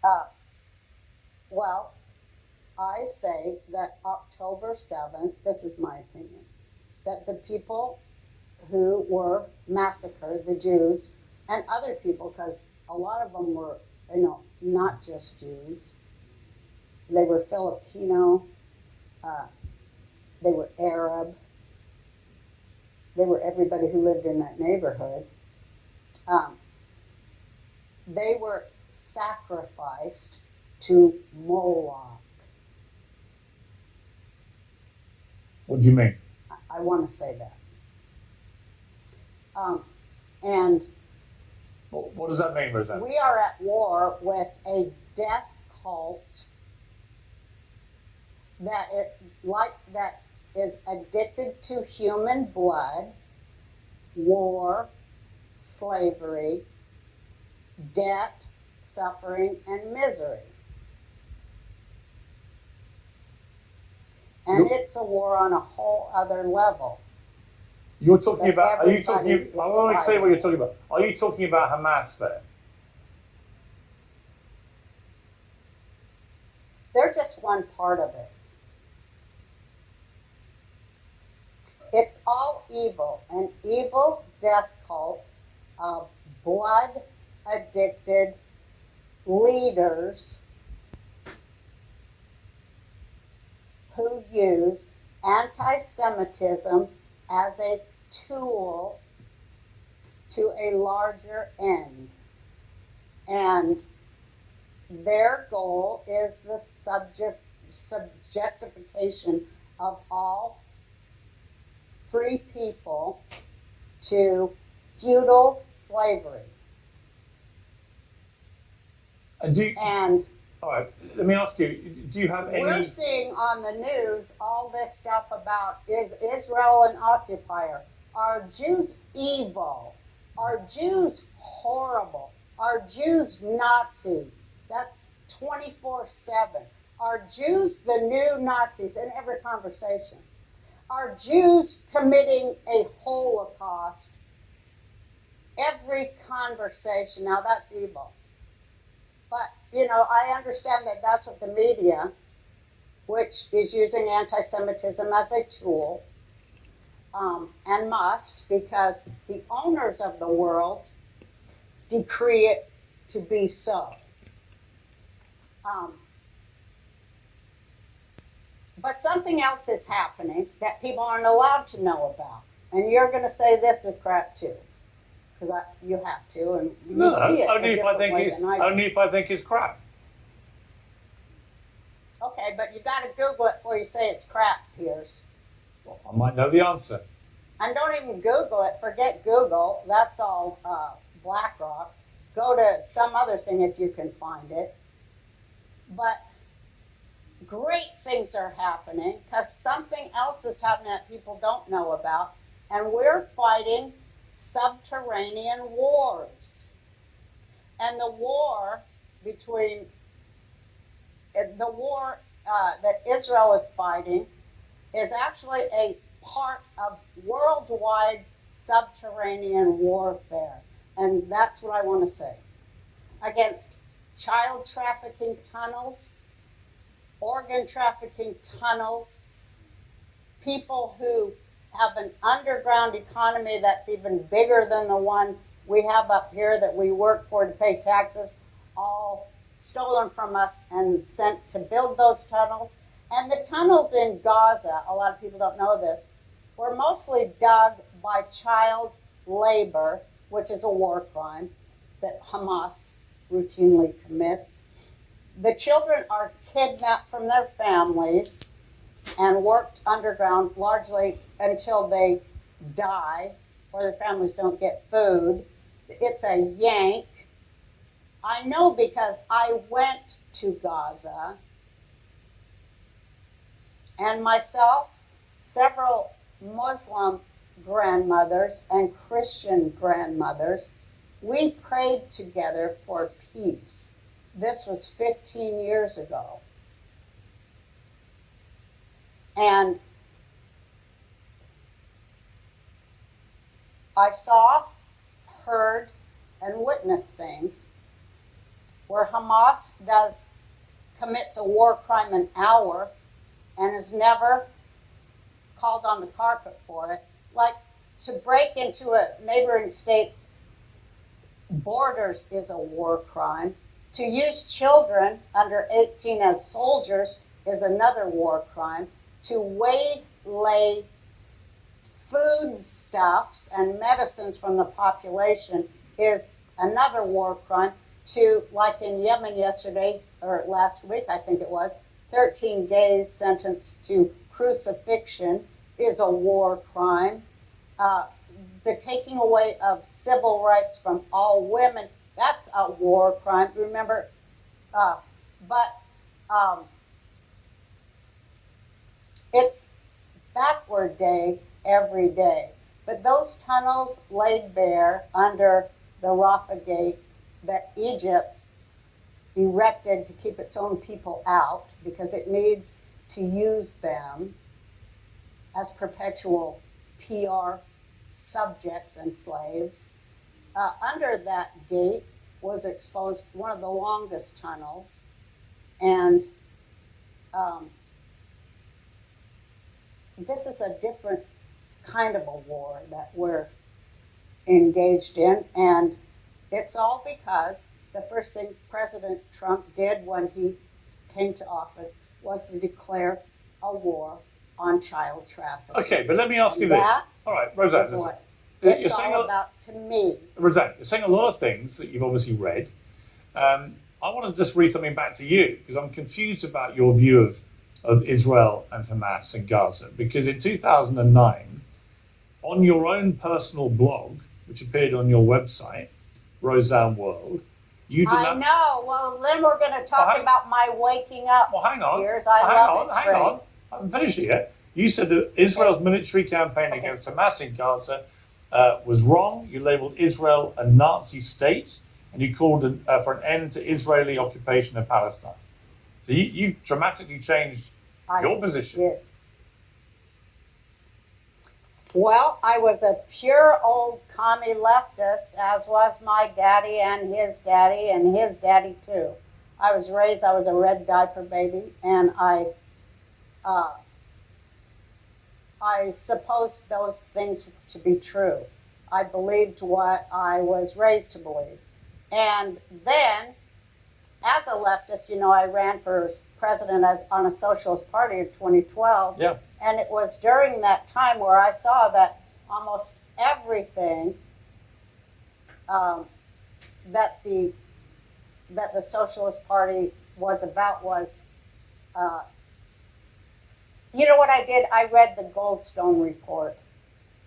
Uh, well, I say that October 7th, this is my opinion, that the people who were massacred, the Jews, and other people, because a lot of them were, not just Jews. They were Filipino, uh, they were Arab, they were everybody who lived in that neighborhood. Um, they were sacrificed to Moloch. What do you mean? I want to say that. And What does that mean, Roseanne? we are at war with a death cult that is addicted to human blood, war, slavery, debt, suffering, and misery. And it's a war on a whole other level. You're talking about, are you Everybody talking, I is want to clear what fighting. you're talking about. Are you talking about Hamas there? They're just one part of it. It's all evil, an evil death cult of blood addicted leaders who use anti Semitism as a tool to a larger end. And their goal is the subjectification of all free people to feudal slavery. And all right, let me ask you, do you have any... We're seeing on the news all this stuff about is Israel an occupier? Are Jews evil? Are Jews horrible? Are Jews Nazis? That's 24/7. Are Jews the new Nazis in every conversation? Are Jews committing a Holocaust? Every conversation. Now that's evil. But, I understand that that's what the media, which is using anti-Semitism as a tool, and must, because the owners of the world decree it to be so. But something else is happening that people aren't allowed to know about. And you're going to say this is crap too. Because you have to, and you see it only if I think it's crap. Okay, but you got to Google it before you say it's crap, Piers. Well, I might know the answer. And don't even Google it. Forget Google. That's all BlackRock. Go to some other thing if you can find it. But great things are happening because something else is happening that people don't know about. And we're fighting subterranean wars. And the war that Israel is fighting is actually a part of worldwide subterranean warfare. And that's what I want to say. Against child trafficking tunnels, organ trafficking tunnels, people who have an underground economy that's even bigger than the one we have up here that we work for to pay taxes, all stolen from us and sent to build those tunnels. And the tunnels in Gaza, a lot of people don't know this, were mostly dug by child labor, which is a war crime that Hamas routinely commits. The children are kidnapped from their families and worked underground largely until they die or their families don't get food. It's a yank. I know because I went to Gaza, and myself, several Muslim grandmothers and Christian grandmothers, we prayed together for peace. This was 15 years ago. And I saw, heard, and witnessed things where Hamas commits a war crime an hour and is never called on the carpet for it. Like, to break into a neighboring state's borders is a war crime. To use children under 18 as soldiers is another war crime. To waylay foodstuffs and medicines from the population is another war crime. To, like in Yemen yesterday, or last week I think it was, 13 gays sentenced to crucifixion is a war crime. The taking away of civil rights from all women, that's a war crime. Remember, it's backward day every day. But those tunnels laid bare under the Rafah Gate that Egypt erected to keep its own people out because it needs to use them as perpetual PR subjects and slaves. Under that gate was exposed one of the longest tunnels, and this is a different kind of a war that we're engaged in, and it's all because the first thing President Trump did when he came to office was to declare a war on child trafficking. Okay, but let me ask you this. All right, Roseanne, it's all about to me. Roseanne, you're saying a lot of things that you've obviously read. I want to just read something back to you because I'm confused about your view of Israel and Hamas and Gaza. Because in 2009, on your own personal blog, which appeared on your website, Roseanne World, you did I know. Well, then we're going to talk about my waking up. Well, hang on. Years. Hang on. I haven't finished it yet. You said that Israel's military campaign against Hamas in Gaza was wrong. You labelled Israel a Nazi state, and you called for an end to Israeli occupation of Palestine. So you've dramatically changed your position. Did. Well, I was a pure old commie leftist, as was my daddy and his daddy too. I was a red diaper baby, and I supposed those things to be true. I believed what I was raised to believe. And then, as a leftist, I ran for president on a socialist party in 2012. Yeah. And it was during that time where I saw that almost everything that the Socialist Party was about was, you know what I did? I read the Goldstone report.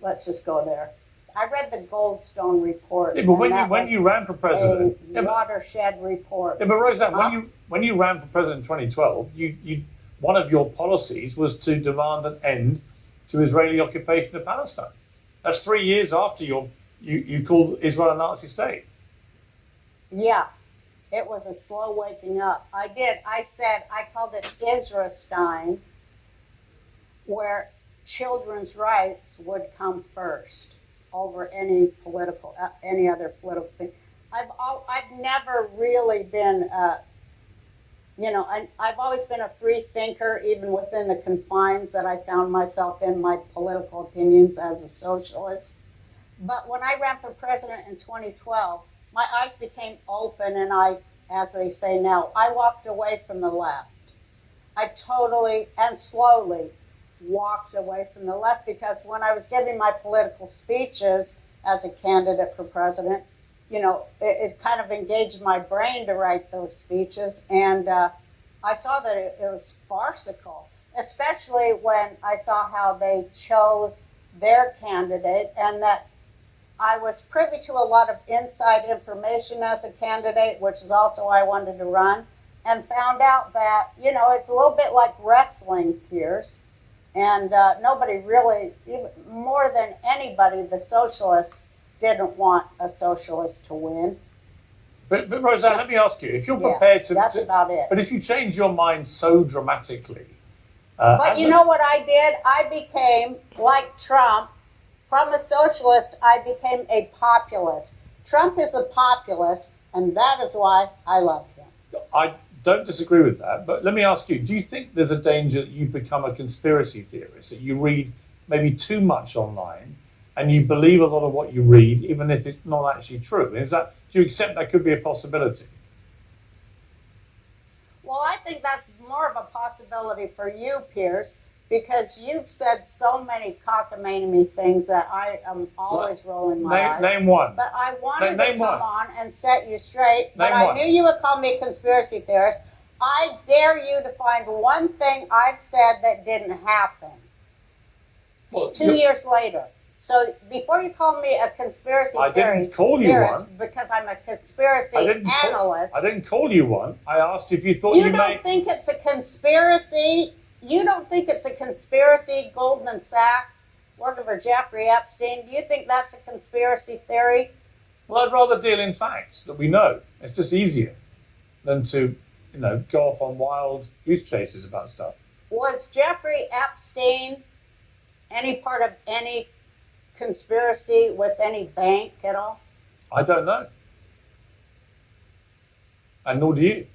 Let's just go there. I read the Goldstone report. Yeah, but when you ran for president, watershed report. Yeah, but Roseanne, when you ran for president in 2012, you one of your policies was to demand an end to Israeli occupation of Palestine. That's 3 years after you called Israel a Nazi state. Yeah, it was a slow waking up. I did. I called it Israelstein, where children's rights would come first over any other political thing. I've never really been. I've always been a free thinker, even within the confines that I found myself in my political opinions as a socialist. But when I ran for president in 2012, my eyes became open and I, as they say now, I walked away from the left. I totally and slowly walked away from the left because when I was giving my political speeches as a candidate for president, it kind of engaged my brain to write those speeches. And I saw that it was farcical, especially when I saw how they chose their candidate and that I was privy to a lot of inside information as a candidate, which is also why I wanted to run, and found out that, it's a little bit like wrestling, Piers. And nobody really, even more than anybody, the socialists didn't want a socialist to win. But Roseanne, let me ask you, if you're prepared to... That's about it. But if you change your mind so dramatically... but you know what I did? I became, like Trump, from a socialist, I became a populist. Trump is a populist, And that is why I love him. I don't disagree with that, but let me ask you, do you think there's a danger that you've become a conspiracy theorist, that you read maybe too much online and you believe a lot of what you read, even if it's not actually true? Do you accept that could be a possibility? Well, I think that's more of a possibility for you, Piers, because you've said so many cockamamie things that I am always rolling my eyes. Name one. But I wanted to come one. on and set you straight. But Name I one. knew you would call me a conspiracy theorist. I dare you to find one thing I've said that didn't happen. Well, 2 years later. So before you call me a conspiracy I theorist, didn't call you one. because I'm a conspiracy analyst. I didn't call you one. I asked if you thought You don't think it's a conspiracy? You don't think it's a conspiracy, Goldman Sachs, working for Jeffrey Epstein? Do you think that's a conspiracy theory? Well, I'd rather deal in facts that we know. It's just easier than to, go off on wild goose chases about stuff. Was Jeffrey Epstein any part of any conspiracy with any bank at all? I don't know. And nor do you.